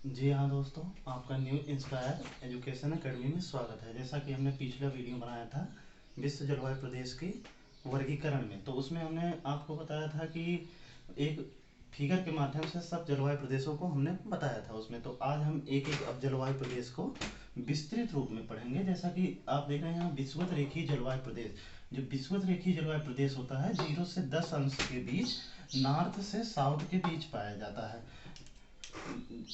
जी हाँ दोस्तों, आपका न्यू इंस्पायर एजुकेशन अकेडमी में स्वागत है। जैसा कि हमने पिछला वीडियो बनाया था विश्व जलवायु प्रदेश की वर्गीकरण में, तो उसमें हमने आपको बताया था कि एक फिगर के माध्यम से सब जलवायु प्रदेशों को हमने बताया था उसमें। तो आज हम एक एक अब जलवायु प्रदेश को विस्तृत रूप में पढ़ेंगे। जैसा कि आप देख रहे हैं विषुवत रेखीय जलवायु प्रदेश। जो विषुवत रेखीय जलवायु प्रदेश होता है 0 से 10 अंश के बीच नॉर्थ से साउथ के बीच पाया जाता है।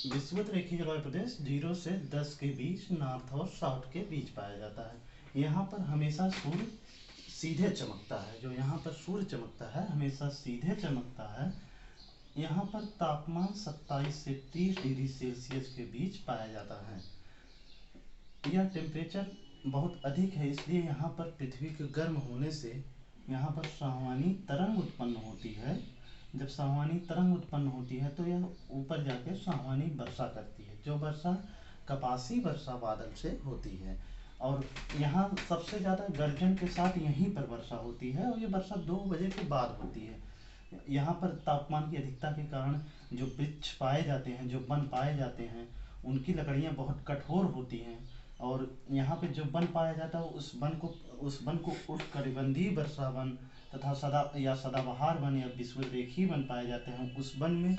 विषुवत रेखीय जलवायु प्रदेश 0 से 10 के बीच नॉर्थ और साउथ के बीच पाया जाता है। यहाँ पर हमेशा सूर्य सीधे चमकता है। जो यहाँ पर सूर्य चमकता है हमेशा सीधे चमकता है। यहाँ पर तापमान 27 से 30 डिग्री सेल्सियस के बीच पाया जाता है। यह टेम्परेचर बहुत अधिक है, इसलिए यहाँ पर पृथ्वी के गर्म होने से यहाँ पर संवहनी तरंग उत्पन्न होती है। जब संवहनी तरंग उत्पन्न होती है तो यह ऊपर जाके संवहनी वर्षा करती है। जो वर्षा कपासी वर्षा बादल से होती है, और यहाँ सबसे ज़्यादा गर्जन के साथ यहीं पर वर्षा होती है, और ये वर्षा 2 बजे के बाद होती है। यहाँ पर तापमान की अधिकता के कारण जो वृक्ष पाए जाते हैं, जो वन पाए जाते हैं, उनकी लकड़ियाँ बहुत कठोर होती हैं। और यहाँ पे जो वन पाया जाता है उस वन को उष्णकटिबंधीय वर्षा वन तथा सदाबहार वन या विषुवरेखीय वन पाए जाते हैं। उस वन में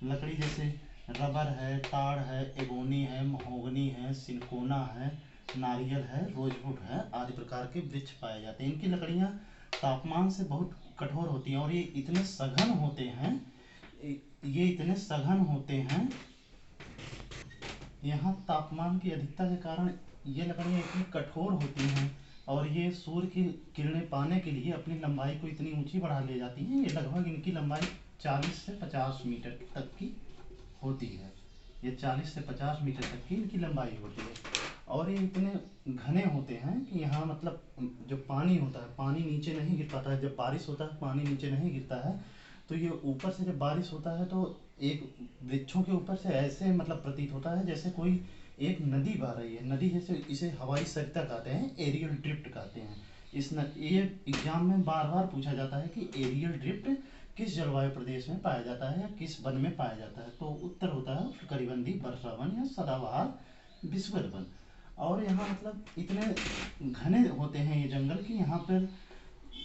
लकड़ी जैसे रबर है, ताड़ है, एगोनी है, महोगनी है, सिनकोना है, नारियल है, रोजवुड है आदि प्रकार के वृक्ष पाए जाते हैं। इनकी लकड़ियाँ तापमान से बहुत कठोर होती हैं, और ये इतने सघन होते हैं। यहाँ तापमान की अधिकता के कारण ये लकड़ियाँ इतनी कठोर होती हैं, और ये सूर्य की किरणें पाने के लिए अपनी लंबाई को इतनी ऊंची बढ़ा ले जाती हैं। ये लगभग इनकी लंबाई 40 से 50 मीटर तक की होती है। ये 40 से 50 मीटर तक की इनकी लंबाई होती है, और ये इतने घने होते हैं कि यहाँ मतलब जो पानी होता है, पानी नीचे नहीं गिर पाता है। जब बारिश होता है पानी नीचे नहीं गिरता है, तो ये ऊपर से जब बारिश होता है तो एक वृक्षों के ऊपर से ऐसे मतलब प्रतीत होता है जैसे कोई एक नदी बह रही है। नदी जैसे, इसे हवाई सरिता कहते हैं, एरियल ड्रिफ्ट कहते हैं। ये एग्जाम में बार बार पूछा जाता है कि एरियल ड्रिफ्ट किस जलवायु प्रदेश में पाया जाता है या किस वन में पाया जाता है। तो उत्तर होता है उष्णकटिबंधीय वर्षा वन या सदाबहार विषुवत वन। और यहाँ मतलब इतने घने होते हैं ये जंगल कि यहाँ पर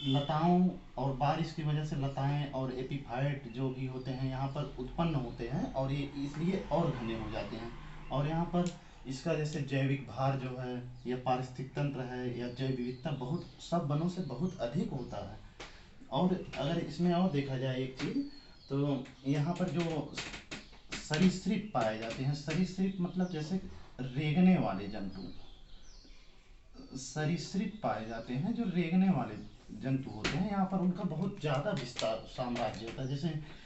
लताओं और बारिश की वजह से लताएं और एपीफाइट जो भी होते हैं यहाँ पर उत्पन्न होते हैं, और ये इसलिए और घने हो जाते हैं। और यहाँ पर इसका जैसे जैविक भार जो है या पारिस्थितिक तंत्र है या जैव विविधता बहुत सब वनों से बहुत अधिक होता है। और अगर इसमें और देखा जाए एक चीज़, तो यहाँ पर जो सरीसृप पाए जाते हैं, सरीसृप मतलब जैसे रेंगने वाले जंतु, सरीसृप पाए जाते हैं जो रेंगने वाले जंतु होते हैं। यहाँ पर उनका बहुत ज़्यादा विस्तार साम्राज्य होता है। जैसे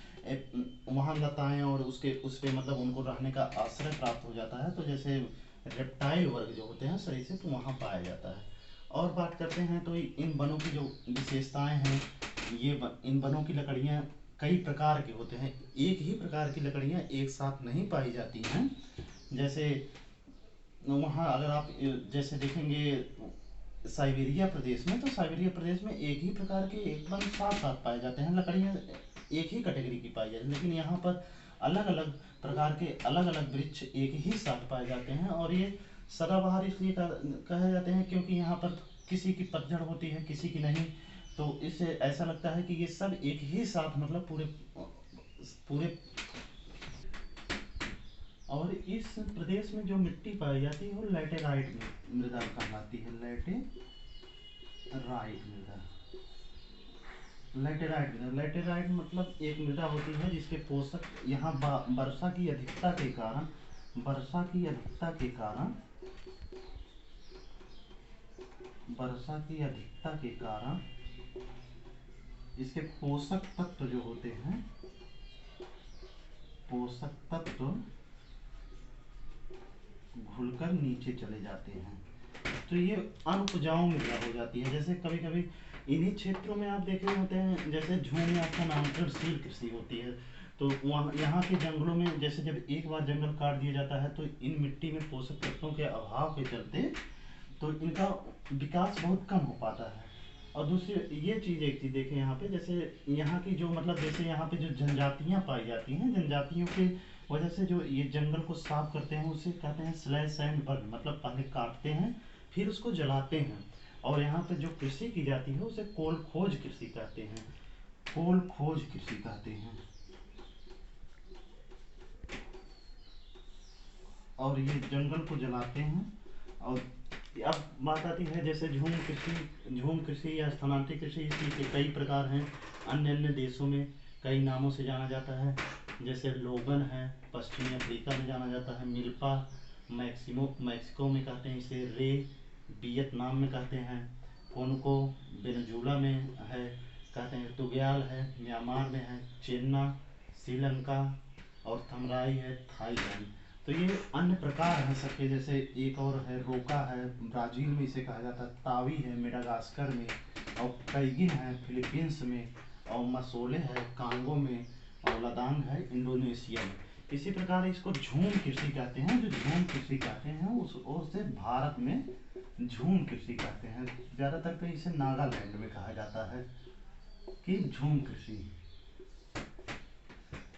वहाँ लताएं और उस पे मतलब उनको रहने का आश्रय प्राप्त हो जाता है। तो जैसे रेप्टाइल वर्ग जो होते हैं सरीसृप वहाँ पाया जाता है। और बात करते हैं तो इन वनों की जो विशेषताएं हैं, इन वनों की लकड़ियाँ कई प्रकार के होते हैं। एक ही प्रकार की लकड़ियाँ एक साथ नहीं पाई जाती हैं। जैसे वहाँ अगर आप जैसे देखेंगे साइबेरिया प्रदेश में, तो साइबेरिया प्रदेश में एक ही प्रकार के एकदम साथ साथ पाए जाते हैं, लकड़ियाँ एक ही कैटेगरी की पाई जाती हैं। लेकिन यहाँ पर अलग अलग प्रकार के अलग अलग वृक्ष एक ही साथ पाए जाते हैं। और ये सदाबहार इसलिए कहे जाते हैं क्योंकि यहाँ पर किसी की पतझड़ होती है किसी की नहीं। तो इससे ऐसा लगता है कि ये सब एक ही साथ मतलब पूरे पूरे और इस प्रदेश में जो मिट्टी पाई जाती है वो लैटेराइट मृदा कहलाती है। लैटेराइट मतलब एक मृदा होती है जिसके पोषक यहाँ वर्षा की अधिकता के कारण वर्षा की अधिकता के कारण वर्षा की अधिकता के कारण इसके पोषक तत्व जो होते हैं, पोषक तत्व घुलकर नीचे चले जाते हैं, तो ये अनउपजाऊ मृदा हो जाती है। जैसे कभी कभी इन्हीं क्षेत्रों में आप देखे होते हैं, जैसे झूम या नामकरणशील कृषि होती है, तो वहाँ यहाँ के जंगलों में जैसे जब एक बार जंगल काट दिया जाता है तो इन मिट्टी में पोषक तत्वों के अभाव के चलते तो इनका विकास बहुत कम हो पाता है। और दूसरी ये चीज़ एक चीज़ देखें यहाँ पे, जैसे यहाँ की जो मतलब जैसे यहाँ पे जो जनजातियाँ पाई जाती हैं, जनजातियों के वजह से जो ये जंगल को साफ करते हैं उसे कहते हैं स्लैश एंड बर्न, मतलब पहले काटते हैं फिर उसको जलाते हैं। और यहाँ पे जो कृषि की जाती है उसे कोल खोज कृषि कहते हैं, कोल खोज कृषि कहते हैं। और ये जंगल को जलाते हैं। और अब बात आती है जैसे झूम कृषि या स्थानांतरित कृषि, इसकी के कई प्रकार हैं। अन्य अन्य देशों में कई नामों से जाना जाता है, जैसे लोगन है, पश्चिमी अफ्रीका में जाना जाता है, मिल्पा मैक्सिको में कहते हैं इसे, रे वियतनाम में कहते हैं, कोनको वेनेजुला में है कहते हैं, तुग्याल है म्यांमार में है, चेन्ना श्रीलंका, और थमराई है थाईलैंड। तो ये अन्य प्रकार हैं सबके। जैसे एक और है रोका है, ब्राज़ील में इसे कहा जाता है, तावी है मेडागास्कर में, और कैगिन है फिलीपींस में, और मसोले है कांगो में, और लदांग है इंडोनेशिया में। इसी प्रकार इसको झूम कृषि कहते हैं। जो झूम कृषि कहते हैं उस ओर से भारत में झूम कृषि कहते हैं। ज़्यादातर पे इसे नागालैंड में कहा जाता है कि झूम कृषि।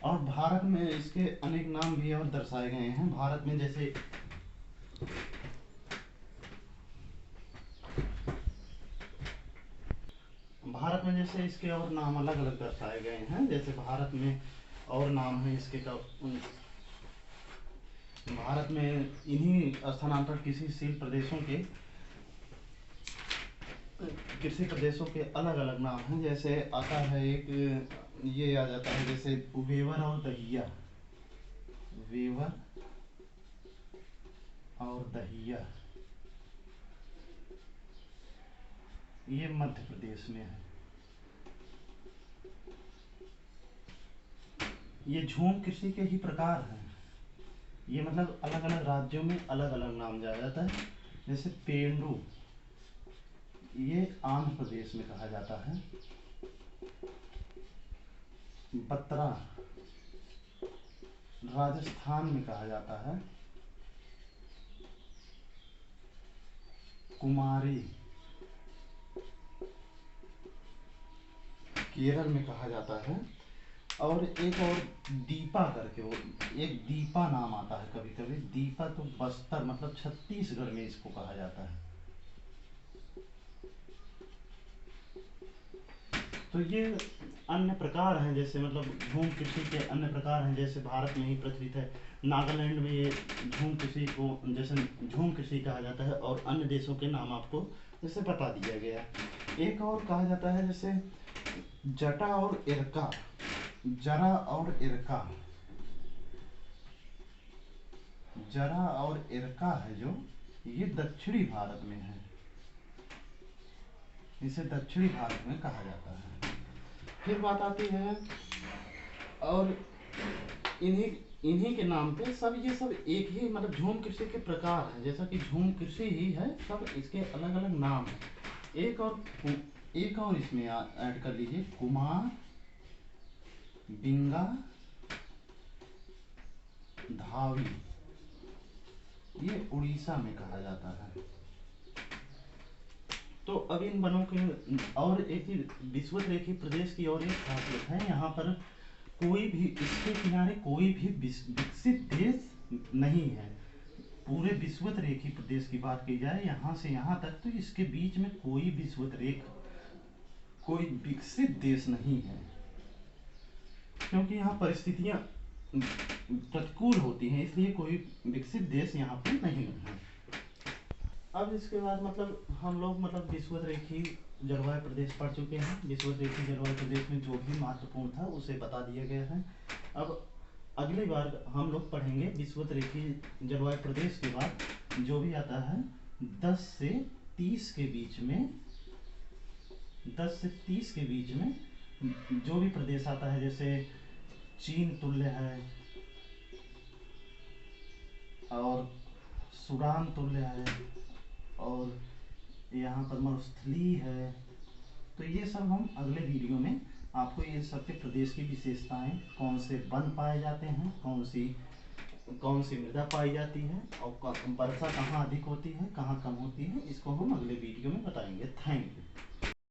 और भारत में इसके अनेक नाम भी और दर्शाए गए हैं। भारत में जैसे इसके और नाम अलग अलग दर्शाए गए हैं। जैसे भारत में और नाम है इसके का, भारत में इन्हीं स्थानांतरण कृषि प्रदेशों के अलग अलग नाम हैं। जैसे आता है एक ये आ जाता है जैसे वेवर और दहिया, वेवर और दहिया, ये मध्य प्रदेश में है। ये झूम कृषि के ही प्रकार हैं। ये मतलब अलग अलग राज्यों में अलग अलग नाम जाया जाता है। जैसे पेंडू, ये आंध्र प्रदेश में कहा जाता है। बत्रा राजस्थान में कहा जाता है। कुमारी केरल में कहा जाता है। और एक और दीपा करके, वो एक दीपा नाम आता है कभी कभी। दीपा तो बस्तर मतलब छत्तीसगढ़ में इसको कहा जाता है। तो ये अन्य प्रकार हैं। जैसे मतलब झूम कृषि के अन्य प्रकार हैं, जैसे भारत में ही प्रचलित है। नागालैंड में ये झूम कृषि को जैसे झूम कृषि कहा जाता है, और अन्य देशों के नाम आपको जैसे बता दिया गया। एक और कहा जाता है जैसे जटा और इरका, जरा और इरका, जरा और इरका है जो, ये दक्षिणी भारत में है। इसे दक्षिणी भारत में कहा जाता है। फिर बात आती है, और इन्हीं इन्हीं के नाम पे सब ये सब एक ही मतलब झूम कृषि के प्रकार हैं। जैसा कि झूम कृषि ही है, सब इसके अलग अलग नाम हैं। एक और इसमें ऐड कर लीजिए, कुमार, बिंगा, धावी, ये उड़ीसा में कहा जाता है। तो अब इन वनों के और एक ही विषुवत-रेखीय प्रदेश की और एक खासियत है, यहाँ पर कोई भी इसके किनारे कोई भी विकसित देश नहीं है। पूरे विषुवत-रेखीय प्रदेश की बात की जाए यहाँ से यहाँ तक, तो इसके बीच में कोई कोई विकसित देश नहीं है, क्योंकि यहाँ परिस्थितियाँ प्रतिकूल होती हैं, इसलिए कोई विकसित देश यहाँ पे नहीं है। अब इसके बाद मतलब हम लोग मतलब विषुवत-रेखीय जलवायु प्रदेश पढ़ चुके हैं। विषुवत-रेखीय जलवायु प्रदेश में जो भी महत्वपूर्ण था उसे बता दिया गया है। अब अगली बार हम लोग पढ़ेंगे विषुवत-रेखीय जलवायु प्रदेश के बाद जो भी आता है 10 से 30 के बीच में, 10 से 30 के बीच में जो भी प्रदेश आता है, जैसे चीन तुल्य है, और सूडान तुल्य है, और यहाँ पर मरुस्थली है। तो ये सब हम अगले वीडियो में आपको ये सब के प्रदेश की विशेषताएं, कौन से वन पाए जाते हैं, कौन सी मृदा पाई जाती है, और वर्षा कहाँ अधिक होती है कहाँ कम होती है, इसको हम अगले वीडियो में बताएंगे। Thank you.